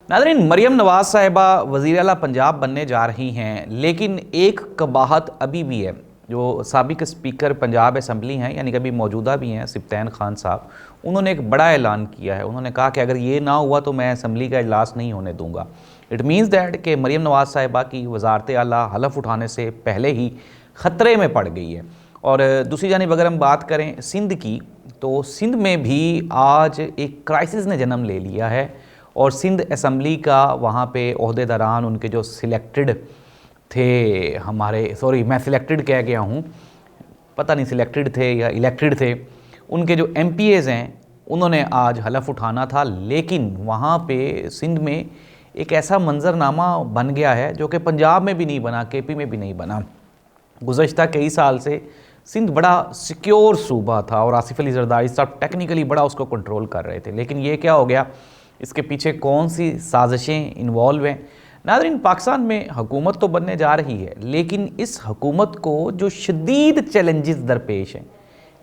नाज़रीन, मरियम नवाज़ साहिबा वज़ीर आला पंजाब बनने जा रही हैं, लेकिन एक कबाहत अभी भी है। जो साबिक स्पीकर पंजाब असम्बली हैं, यानी कि अभी मौजूदा भी हैं, सिब्तैन खान साहब, उन्होंने एक बड़ा ऐलान किया है। उन्होंने कहा कि अगर ये ना हुआ तो मैं असम्बली का इजलास नहीं होने दूंगा। इट मीन्स दैट कि मरियम नवाज़ साहिबा की वज़ारत आला हलफ उठाने से पहले ही ख़तरे में पड़ गई है। और दूसरी जानिब अगर हम बात करें सिंध की, तो सिंध में भी आज एक क्राइसिस ने जन्म ले लिया है। और सिंध असम्बली का वहाँ पे ओहदेदारान, उनके जो सिलेक्टेड थे, मैं सिलेक्टेड कह गया हूँ, पता नहीं सिलेक्टेड थे या इलेक्टेड थे, उनके जो MPAs हैं उन्होंने आज हलफ उठाना था। लेकिन वहाँ पे सिंध में एक ऐसा मंजरनामा बन गया है जो कि पंजाब में भी नहीं बना, KP में भी नहीं बना। गुज़श्ता कई साल से सिंध बड़ा सिक्योर सूबा था और आसिफ अली जरदारी साहब टेक्निकली बड़ा उसको कंट्रोल कर रहे थे। लेकिन ये क्या हो गया, इसके पीछे कौन सी साजिशें इन्वॉल्व हैं? नाज़रीन, पाकिस्तान में हुकूमत तो बनने जा रही है, लेकिन इस हुकूमत को जो शदीद चैलेंजेस दरपेश हैं,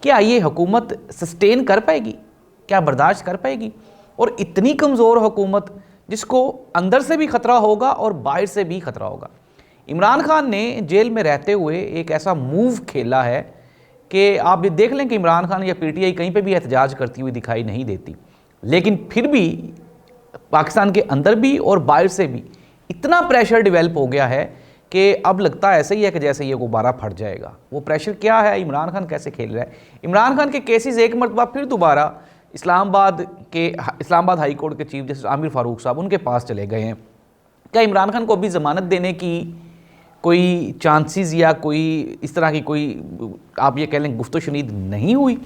क्या ये हुकूमत सस्टेन कर पाएगी? क्या बर्दाश्त कर पाएगी? और इतनी कमज़ोर हुकूमत जिसको अंदर से भी ख़तरा होगा और बाहर से भी ख़तरा होगा। इमरान खान ने जेल में रहते हुए एक ऐसा मूव खेला है कि आप ये देख लें कि इमरान खान या PTI कहीं पे भी एहतजाज करती हुई दिखाई नहीं देती, लेकिन फिर भी पाकिस्तान के अंदर भी और बाहर से भी इतना प्रेशर डेवलप हो गया है कि अब लगता है ऐसे ही है कि जैसे ये गुब्बारा फट जाएगा। वो प्रेशर क्या है, इमरान खान कैसे खेल रहा है? इमरान खान के केसेस एक मरतबा फिर दोबारा इस्लामाबाद हाई कोर्ट के चीफ जस्टिस आमिर फारूक साहब उनके पास चले गए हैं। क्या इमरान खान को अभी ज़मानत देने की कोई चांसेस या कोई इस तरह की कोई आप ये कह लें गुफ्तो शुनीद नहीं हुई?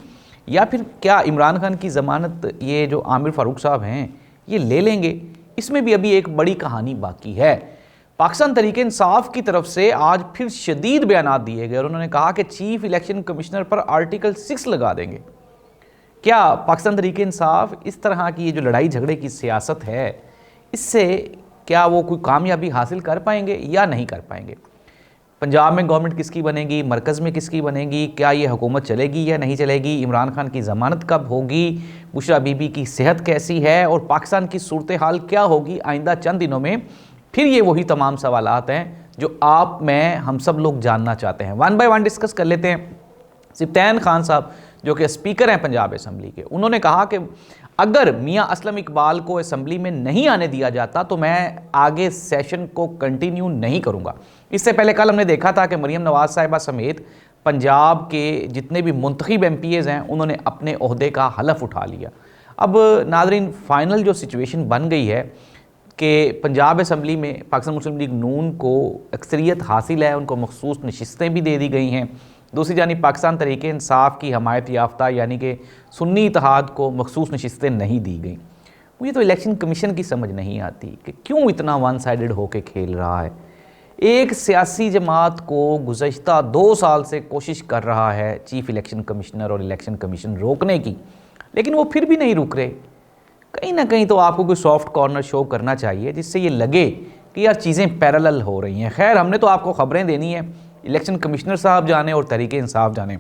या फिर क्या इमरान खान की ज़मानत ये जो आमिर फारूक साहब हैं ये ले लेंगे? इसमें भी अभी एक बड़ी कहानी बाकी है। पाकिस्तान तहरीक इंसाफ की तरफ से आज फिर शदीद बयानात दिए गए और उन्होंने कहा कि चीफ इलेक्शन कमिश्नर पर आर्टिकल 6 लगा देंगे। क्या पाकिस्तान तहरीक इंसाफ इस तरह की ये जो लड़ाई झगड़े की सियासत है, इससे क्या वो कोई कामयाबी हासिल कर पाएंगे या नहीं कर पाएंगे? पंजाब में गवर्नमेंट किसकी बनेगी, मरकज़ में किसकी बनेगी, क्या ये हुकूमत चलेगी या नहीं चलेगी, इमरान खान की ज़मानत कब होगी, बुशरा बीबी की सेहत कैसी है और पाकिस्तान की सूरत हाल क्या होगी आइंदा चंद दिनों में? फिर ये वही तमाम सवालात हैं जो आप, मैं, हम सब लोग जानना चाहते हैं। वन बाय वन डिस्कस कर लेते हैं। सिब्तैन खान साहब जो कि स्पीकर हैं पंजाब असम्बली के, उन्होंने कहा कि अगर मियां असलम इकबाल को असम्बली में नहीं आने दिया जाता तो मैं आगे सेशन को कंटिन्यू नहीं करूंगा। इससे पहले कल हमने देखा था कि मरियम नवाज़ साहिबा समेत पंजाब के जितने भी मुंतखब MPAs हैं उन्होंने अपने ओहदे का हलफ उठा लिया। अब नाज़रीन, फाइनल जो सिचुएशन बन गई है कि पंजाब असम्बली में पाकिस्तान मुस्लिम लीग नून को अक्सरियत हासिल है, उनको मखसूस नशिस्तें भी दे दी गई हैं। दूसरी जानिब पाकिस्तान तहरीक इंसाफ की हमायत याफ्ता यानी कि सुन्नी इत्तेहाद को मखसूस नशिस्तें नहीं दी गई। मुझे तो इलेक्शन कमीशन की समझ नहीं आती कि क्यों इतना वन साइडेड होकर खेल रहा है। एक सियासी जमात को गुज़श्ता 2 साल से कोशिश कर रहा है चीफ इलेक्शन कमिश्नर और इलेक्शन कमीशन रोकने की, लेकिन वो फिर भी नहीं रुक रहे। कहीं ना कहीं तो आपको कोई सॉफ्ट कॉर्नर शो करना चाहिए जिससे ये लगे कि यार चीज़ें पैरेलल हो रही हैं। खैर, हमने तो आपको ख़बरें देनी है, इलेक्शन कमिश्नर साहब जाने और तहरीक इंसाफ जाने,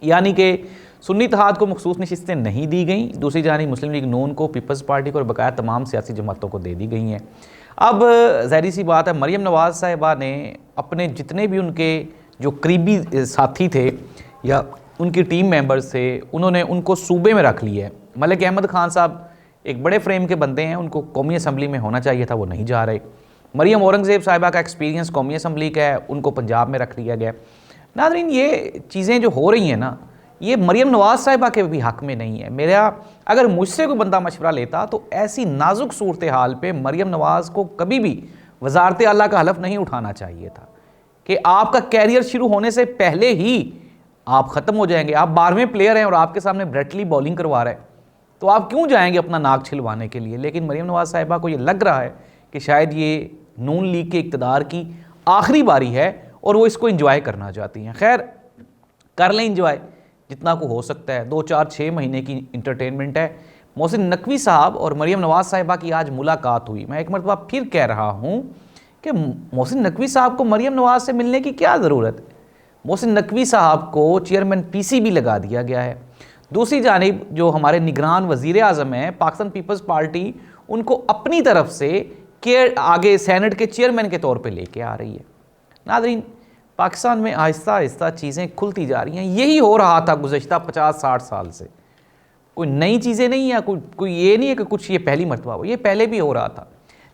यानी कि सुन्नी इत्तेहाद को मखसूस नशिस्तें नहीं दी गई, दूसरी जानिब मुस्लिम लीग नून को, पीपल्स पार्टी को और बकाया तमाम सियासी जमातों को दे दी गई हैं। अब ज़ाहिर सी बात है, मरियम नवाज़ साहिबा ने अपने जितने भी उनके जो करीबी साथी थे या उनकी टीम मेंबर्स थे, उन्होंने उनको सूबे में रख लिया है। मलिक अहमद खान साहब एक बड़े फ्रेम के बंदे हैं, उनको कौमी असम्बली में होना चाहिए था, वो नहीं जा रहे। मरियम औरंगज़ेब साहिबा का एक्सपीरियंस कौमी असम्बली का है, उनको पंजाब में रख लिया गया। नाज़रीन, ये चीज़ें जो हो रही हैं ना, ये मरियम नवाज़ साहिबा के भी हक़ में नहीं है। अगर मुझसे कोई बंदा मशवरा लेता तो ऐसी नाजुक सूरत हाल पे मरियम नवाज़ को कभी भी वज़ारत आला का हलफ नहीं उठाना चाहिए था कि आपका कैरियर शुरू होने से पहले ही आप ख़त्म हो जाएंगे। आप 12वें प्लेयर हैं और आपके सामने ब्रेटली बॉलिंग करवा रहा है, तो आप क्यों जाएंगे अपना नाक छिलवाने के लिए? लेकिन मरियम नवाज़ साहिबा को ये लग रहा है कि शायद ये नून लीग के इक़्तिदार की आखिरी बारी है और वो इसको इंजॉय करना चाहती हैं। खैर, कर लें इंजॉय जितना को हो सकता है। 2, 4, 6 महीने की इंटरटेनमेंट है। मोहसिन नकवी साहब और मरियम नवाज़ साहिबा की आज मुलाकात हुई। मैं एक मरतबा फिर कह रहा हूँ कि मोहसिन नकवी साहब को मरियम नवाज़ से मिलने की क्या ज़रूरत है? मोहसिन नकवी साहब को चेयरमैन PCB लगा दिया गया है। दूसरी जानिब जो हमारे निगरान वज़ीर आज़म हैं, पाकिस्तान पीपल्स पार्टी उनको अपनी तरफ से आगे सेनेट के चेयरमैन के तौर पे लेके आ रही है। नाज़रीन, पाकिस्तान में आहिस्ता आहिस्ता चीज़ें खुलती जा रही हैं। यही हो रहा था गुज़श्ता 50-60 साल से, कोई नई चीज़ें नहीं है, कोई ये नहीं है कि कुछ ये पहली मरतबा हो, ये पहले भी हो रहा था।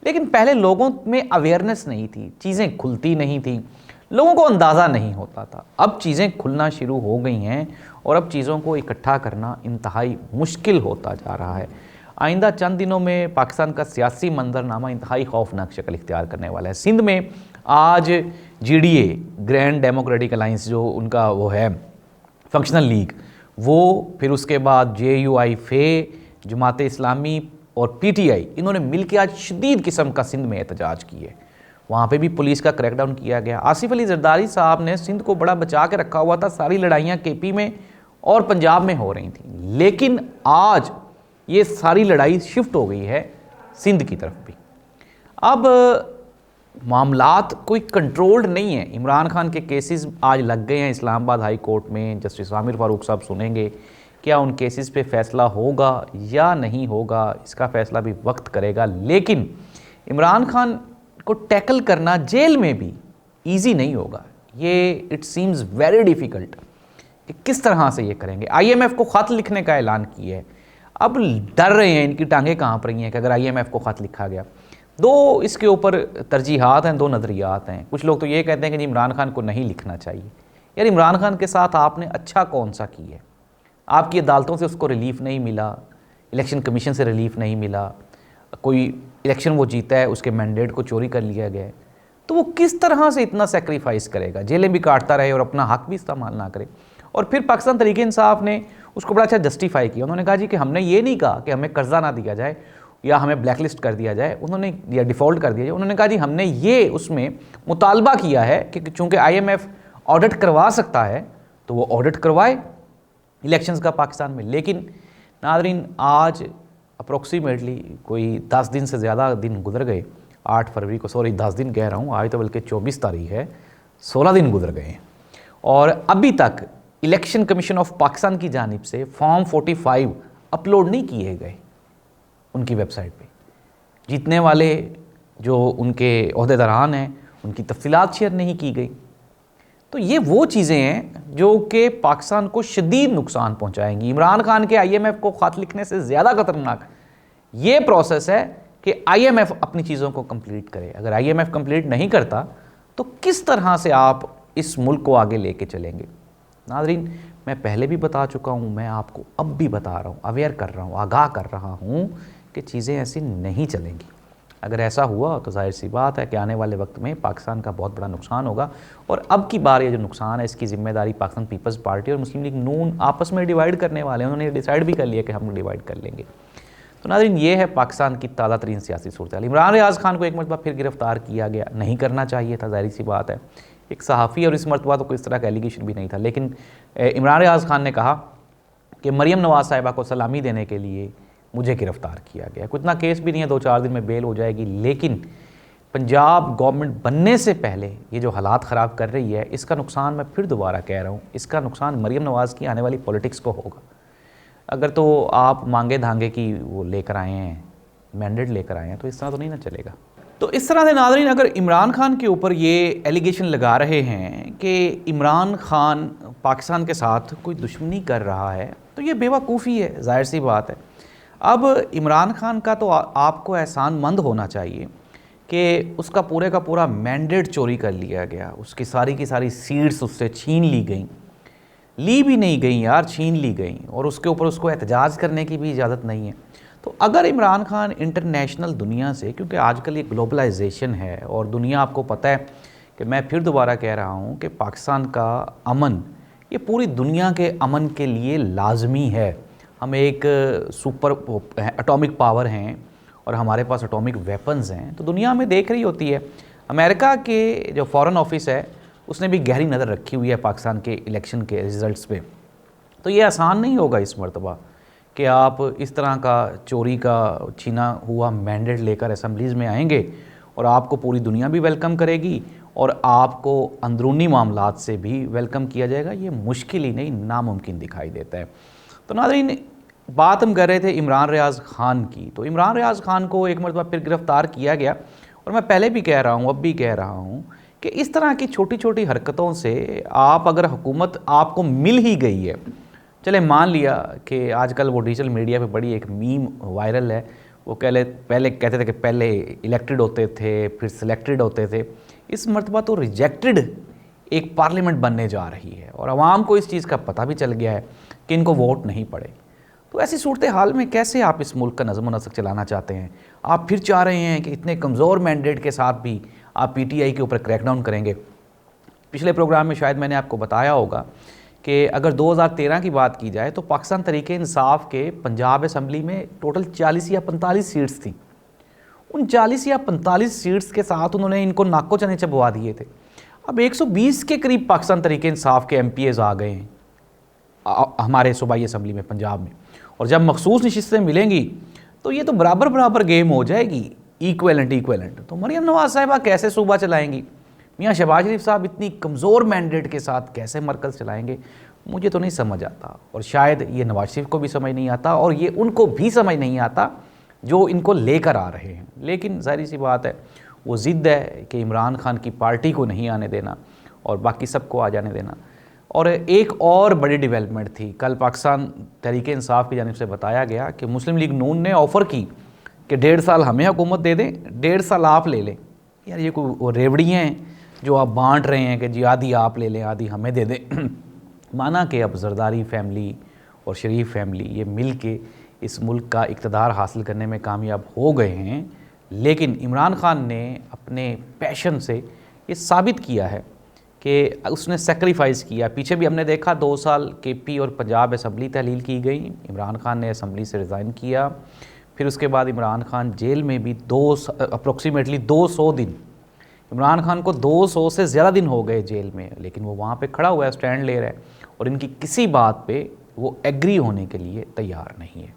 लेकिन पहले लोगों में अवेयरनेस नहीं थी, चीज़ें खुलती नहीं थी, लोगों को अंदाज़ा नहीं होता था। अब चीज़ें खुलना शुरू हो गई हैं और अब चीज़ों को इकट्ठा करना इंतहाई मुश्किल होता जा रहा है। आइंदा चंद दिनों में पाकिस्तान का सियासी मंजरनामा इंतहाई खौफनाक शक्ल इख्तियार करने वाला है। सिंध में आज GDA, ग्रैंड डेमोक्रेटिक अलाइंस, जो उनका वो है फंक्शनल लीग, वो फिर उसके बाद JUI, फे, जमात इस्लामी और PTI, इन्होंने मिलकर आज शदीद किस्म का सिंध में एहतजाज किए। वहाँ पे भी पुलिस का क्रैकडाउन किया गया। आसिफ अली जरदारी साहब ने सिंध को बड़ा बचा के रखा हुआ था, सारी लड़ाइयाँ KP में और पंजाब में हो रही थी। लेकिन आज ये सारी लड़ाई शिफ्ट हो गई है सिंध की तरफ भी। अब मामलात कोई कंट्रोल्ड नहीं है। इमरान खान के केसेस आज लग गए हैं इस्लामाबाद हाई कोर्ट में। जस्टिस आमिर फ़ारूक साहब सुनेंगे, क्या उन केसेस पे फ़ैसला होगा या नहीं होगा, इसका फ़ैसला भी वक्त करेगा। लेकिन इमरान खान को टैकल करना जेल में भी इजी नहीं होगा। ये इट सीम्स वेरी डिफ़िकल्ट कि किस तरह से ये करेंगे। IMF को ख़त लिखने का ऐलान किया है। अब डर रहे हैं, इनकी टांगें कांप रही हैं कि अगर IMF को ख़त लिखा गया। दो इसके ऊपर तरजीहात हैं, दो नज़रियात हैं। कुछ लोग तो ये कहते हैं कि जी इमरान खान को नहीं लिखना चाहिए। यार, इमरान खान के साथ आपने अच्छा कौन सा किया है? आपकी अदालतों से उसको रिलीफ नहीं मिला, इलेक्शन कमीशन से रिलीफ नहीं मिला, कोई इलेक्शन वो जीता है उसके मैंडेट को चोरी कर लिया गया है, तो वो किस तरह से इतना सेक्रीफाइस करेगा? जेलें भी काटता रहे और अपना हक भी इस्तेमाल ना करे। और फिर पाकिस्तान तहरीक इंसाफ ने उसको बड़ा अच्छा जस्टिफाई किया। उन्होंने कहा जी कि हमने ये नहीं कहा कि हमें कर्जा ना दिया जाए या हमें ब्लैकलिस्ट कर दिया जाए, उन्होंने या डिफ़ॉल्ट कर दिया जाए। उन्होंने कहा जी हमने ये उसमें मुतालबा किया है कि चूँकि IMF ऑडिट करवा सकता है तो वो ऑडिट करवाए इलेक्शंस का पाकिस्तान में। लेकिन नाज़रीन, आज अप्रोक्सीमेटली कोई 10 दिन से ज़्यादा दिन गुजर गए। 8 फरवरी को, सॉरी 10 दिन कह रहा हूँ, आज तो बल्कि 24 तारीख है, 16 दिन गुजर गए हैं और अभी तक इलेक्शन कमीशन ऑफ पाकिस्तान की जानिब से फॉर्म 45 अपलोड नहीं किए गए उनकी वेबसाइट पे। जीतने वाले जो उनके ओहदेदारान हैं उनकी तफसीलात शेयर नहीं की गई। तो ये वो चीज़ें हैं जो कि पाकिस्तान को शदीद नुकसान पहुंचाएंगी। इमरान खान के IMF को ख़त लिखने से ज़्यादा खतरनाक ये प्रोसेस है कि IMF अपनी चीज़ों को कंप्लीट करे। अगर IMF कंप्लीट नहीं करता तो किस तरह से आप इस मुल्क को आगे लेके चलेंगे? नाज़रीन, मैं पहले भी बता चुका हूँ, मैं आपको अब भी बता रहा हूँ, अवेयर कर रहा हूँ, आगाह कर रहा हूँ कि चीज़ें ऐसी नहीं चलेंगी। अगर ऐसा हुआ तो जाहिर सी बात है कि आने वाले वक्त में पाकिस्तान का बहुत बड़ा नुकसान होगा। और अब की बार ये जो नुकसान है इसकी ज़िम्मेदारी पाकिस्तान पीपल्स पार्टी और मुस्लिम लीग नून आपस में डिवाइड करने वाले हैं। उन्होंने डिसाइड भी कर लिया कि हम डिवाइड कर लेंगे। तो नाज़रीन, ये है पाकिस्तान की ताज़ा तरीन सियासी सूरत। इमरान रियाज़ खान को एक मरतबा फिर गिरफ़्तार किया गया, नहीं करना चाहिए था, जाहिर सी बात है, एक सहाफ़ी और इस मरतबा तो कोई इस तरह का एलिगेशन भी नहीं था। लेकिन इमरान रियाज़ खान ने कहा कि मरियम नवाज़ साहिबा को सलामी देने के लिए मुझे गिरफ़्तार किया गया। कुछ ना केस भी नहीं है, 2-4 दिन में बेल हो जाएगी। लेकिन पंजाब गवर्नमेंट बनने से पहले ये जो हालात ख़राब कर रही है, इसका नुकसान, मैं फिर दोबारा कह रहा हूँ, इसका नुकसान मरियम नवाज़ की आने वाली पॉलिटिक्स को होगा। अगर तो आप मांगे धांगे की वो लेकर आए हैं, मैंडेट लेकर आए हैं, तो इस तरह तो नहीं ना चलेगा। तो इस तरह से नाज़रीन, अगर इमरान खान के ऊपर ये एलिगेशन लगा रहे हैं कि इमरान खान पाकिस्तान के साथ कोई दुश्मनी कर रहा है, तो ये बेवकूफ़ी है, जाहिर सी बात है। अब इमरान खान का तो आपको एहसान मंद होना चाहिए कि उसका पूरे का पूरा मैंडेट चोरी कर लिया गया, उसकी सारी की सारी सीट्स उससे छीन ली गई, ली भी नहीं गई यार, छीन ली गई, और उसके ऊपर उसको एहतजाज करने की भी इजाज़त नहीं है। तो अगर इमरान खान इंटरनेशनल दुनिया से, क्योंकि आजकल ये ग्लोबलाइजेशन है और दुनिया, आपको पता है कि मैं फिर दोबारा कह रहा हूँ कि पाकिस्तान का अमन ये पूरी दुनिया के अमन के लिए लाजमी है। हम एक सुपर एटॉमिक पावर हैं और हमारे पास एटॉमिक वेपन्स हैं, तो दुनिया हमें देख रही होती है। अमेरिका के जो फॉरेन ऑफिस है उसने भी गहरी नज़र रखी हुई है पाकिस्तान के इलेक्शन के रिज़ल्ट्स पे। तो ये आसान नहीं होगा इस मरतबा कि आप इस तरह का चोरी का छीना हुआ मैंडेट लेकर असम्बलीज़ में आएंगे और आपको पूरी दुनिया भी वेलकम करेगी और आपको अंदरूनी मामलात से भी वेलकम किया जाएगा। ये मुश्किल ही नहीं, नामुमकिन दिखाई देता है। तो नाज़रीन, बात हम कर रहे थे इमरान रियाज़ ख़ान की। तो इमरान रियाज़ ख़ान को एक मरतबा फिर गिरफ़्तार किया गया, और मैं पहले भी कह रहा हूँ, अब भी कह रहा हूँ कि इस तरह की छोटी छोटी हरकतों से आप अगर हुकूमत आपको मिल ही गई है, चले मान लिया कि आजकल वो डिजिटल मीडिया पे बड़ी एक मीम वायरल है, वो पहले कहते थे कि पहले इलेक्टेड होते थे, फिर सिलेक्टेड होते थे, इस मरतबा तो रिजेक्टेड एक पार्लियामेंट बनने जा रही है, और आवाम को इस चीज़ का पता भी चल गया है कि इनको वोट नहीं पड़े। तो ऐसी सूरत हाल में कैसे आप इस मुल्क का नज़म नस्क चलाना चाहते हैं? आप फिर चाह रहे हैं कि इतने कमज़ोर मैंडेट के साथ भी आप पीटीआई के ऊपर क्रैकडाउन करेंगे। पिछले प्रोग्राम में शायद मैंने आपको बताया होगा कि अगर 2013 की बात की जाए तो पाकिस्तान तहरीक इंसाफ के पंजाब असम्बली में टोटल 40 या 45 सीट्स थी। उन 40 या 45 सीट्स के साथ उन्होंने इनको नाको चने चबवा दिए थे। अब 120 के करीब पाकिस्तान तहरीक इंसाफ के MPAs आ गए हैं हमारे सूबाई असम्बली में, पंजाब में, और जब मखसूस नशिस्तें मिलेंगी तो ये तो बराबर बराबर गेम हो जाएगी, इक्वेलेंट। तो मरियम नवाज़ साहिबा कैसे सूबा चलाएंगी? मियाँ शहबाज शरीफ साहब इतनी कमज़ोर मैंडेट के साथ कैसे मरकज़ चलाएंगे? मुझे तो नहीं समझ आता, और शायद ये नवाज शरीफ को भी समझ नहीं आता, और ये उनको भी समझ नहीं आता जो इनको लेकर आ रहे हैं। लेकिन ज़ाहिर सी बात है, वो ज़िद्द है कि इमरान खान की पार्टी को नहीं आने देना और बाकी सबको आ जाने देना। और एक और बड़ी डेवलपमेंट थी, कल पाकिस्तान तहरीक इंसाफ की जानिब से बताया गया कि मुस्लिम लीग नून ने ऑफ़र की कि 1.5 साल हमें हुकूमत दे दें, 1.5 साल आप ले लें। यार ये कोई रेवड़ियाँ हैं जो आप बांट रहे हैं कि जी आधी आप ले लें, आधी हमें दे दें। माना कि अब जरदारी फैमिली और शरीफ फैमिली ये मिल के इस मुल्क का इक़्तिदार हासिल करने में कामयाब हो गए हैं, लेकिन इमरान खान ने अपने पैशन से ये साबित किया है कि उसने सेक्रीफाइस किया। पीछे भी हमने देखा 2 साल KP और पंजाब असम्बली तहलील की गई, इमरान खान ने असम्बली से रिज़ाइन किया, फिर उसके बाद इमरान खान जेल में भी अप्रोक्सीमेटली 200 दिन, इमरान खान को 200 से ज़्यादा दिन हो गए जेल में, लेकिन वो वहाँ पे खड़ा हुआ है, स्टैंड ले रहा है, और इनकी किसी बात पे वो एग्री होने के लिए तैयार नहीं है।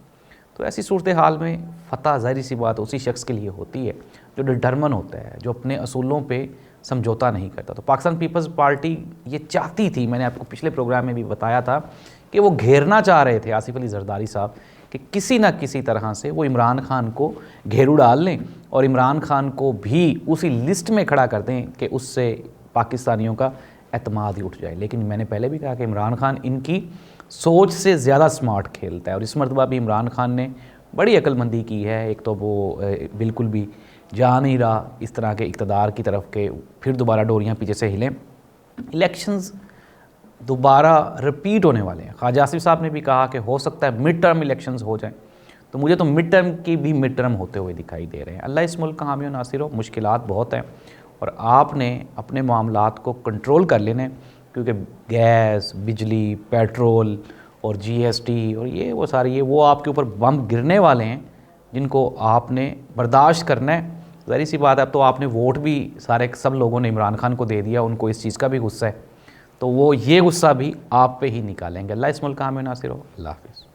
तो ऐसी सूरत हाल में फ़तह ज़ाहिर सी बात उसी शख्स के लिए होती है जो डिटर्मन होता है, जो अपने असूलों पे समझौता नहीं करता। तो पाकिस्तान पीपल्स पार्टी ये चाहती थी, मैंने आपको पिछले प्रोग्राम में भी बताया था कि वो घेरना चाह रहे थे आसिफ अली जरदारी साहब, कि किसी न किसी तरह से वो इमरान खान को घेरू डाल लें और इमरान खान को भी उसी लिस्ट में खड़ा कर दें कि उससे पाकिस्तानियों का एतमाद ही उठ जाए। लेकिन मैंने पहले भी कहा कि इमरान खान इनकी सोच से ज़्यादा स्मार्ट खेलता है, और इस मरतबा भी इमरान खान ने बड़ी अक्लमंदी की है। एक तो वो बिल्कुल भी जा नहीं रहा इस तरह के इक़्तिदार की तरफ के फिर दोबारा डोरियाँ पीछे से हिलें। इलेक्शंस दोबारा रिपीट होने वाले हैं। ख्वाजा आसिफ साहब ने भी कहा कि हो सकता है मिड टर्म इलेक्शंस हो जाएं, तो मुझे तो मिड टर्म की भी मिड टर्म होते हुए दिखाई दे रहे हैं। अल्लाह इस मुल्क का हामी और नासिर हो। मुश्किलात बहुत हैं और आपने अपने मामलात को कंट्रोल कर लेने, क्योंकि गैस, बिजली, पेट्रोल और GST और ये वो सारी वो आपके ऊपर बम गिरने वाले हैं जिनको आपने बर्दाश्त करना है। ज़ाहिर सी बात है, अब तो आपने वोट भी सब लोगों ने इमरान खान को दे दिया, उनको इस चीज़ का भी गुस्सा है, तो वो ये गुस्सा भी आप पे ही निकालेंगे। अल्लाह इस मुल्क का हामी और नासिर हो। अल्लाह हाफ़िज़।